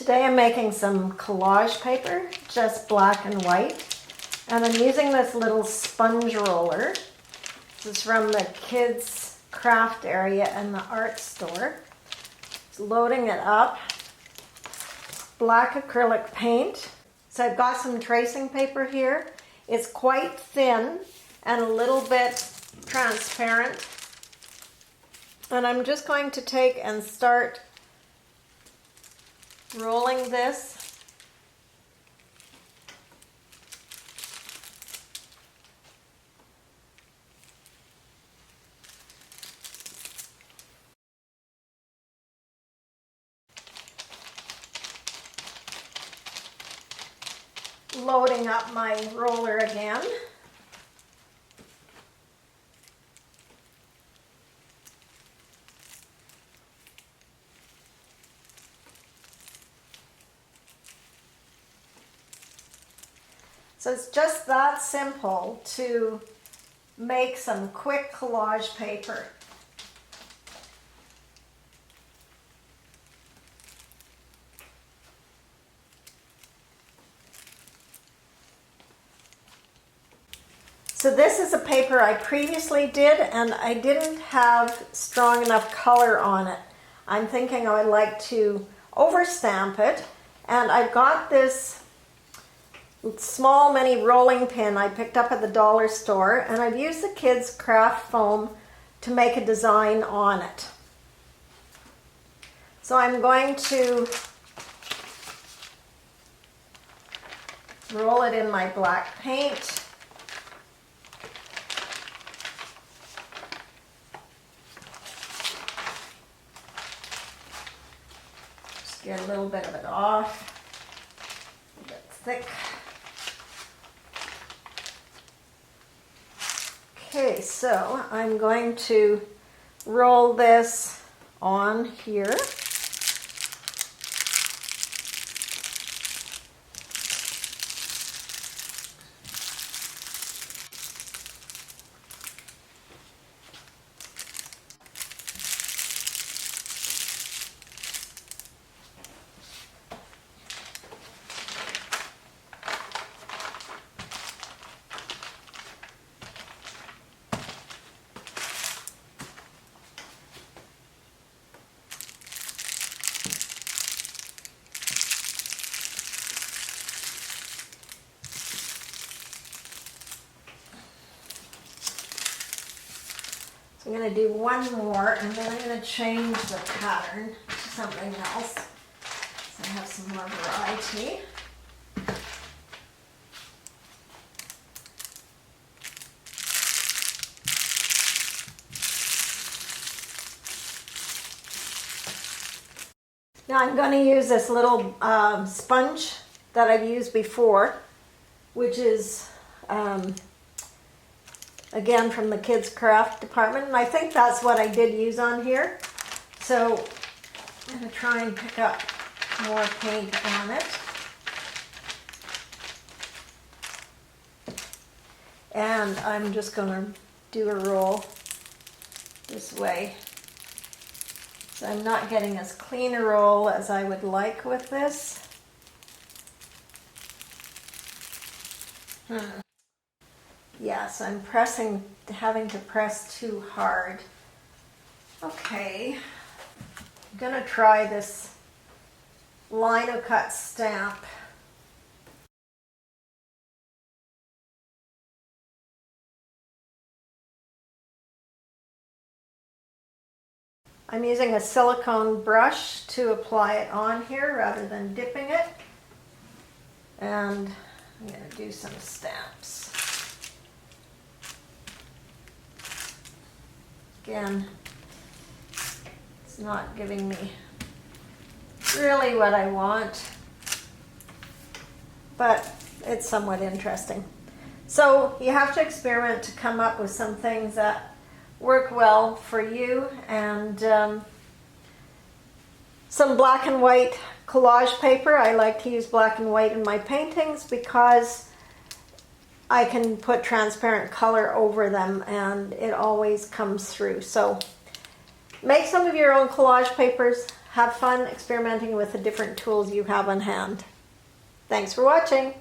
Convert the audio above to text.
Today I'm making some collage paper, just black and white, and I'm using this little sponge roller. This is from the kids' craft area in the art store. Just loading it up. Black acrylic paint. So I've got some tracing paper here. It's quite thin and a little bit transparent. And I'm just going to take and start rolling this. Loading up my roller again. So it's just that simple to make some quick collage paper. So this is a paper I previously did and I didn't have strong enough color on it. I'm thinking I would like to overstamp it, and I've got this small mini rolling pin I picked up at the dollar store, and I've used the kids' craft foam to make a design on it. So I'm going to roll it in my black paint. Just get a little bit of it off, a bit thick. Okay, so I'm going to roll this on here. I'm going to do one more, and then I'm going to change the pattern to something else, so I have some more variety. Now I'm going to use this little sponge that I've used before, which is again from the kids craft department, and I think that's what I did use on here. So I'm going to try and pick up more paint on it. And I'm just going to do a roll this way. So I'm not getting as clean a roll as I would like with this. Yes, I'm having to press too hard. Okay, I'm gonna try this lino cut stamp. I'm using a silicone brush to apply it on here rather than dipping it. And I'm gonna do some stamps. Again, it's not giving me really what I want, but it's somewhat interesting. So you have to experiment to come up with some things that work well for you, and some black and white collage paper. I like to use black and white in my paintings because I can put transparent color over them and it always comes through. So make some of your own collage papers, have fun experimenting with the different tools you have on hand. Thanks for watching.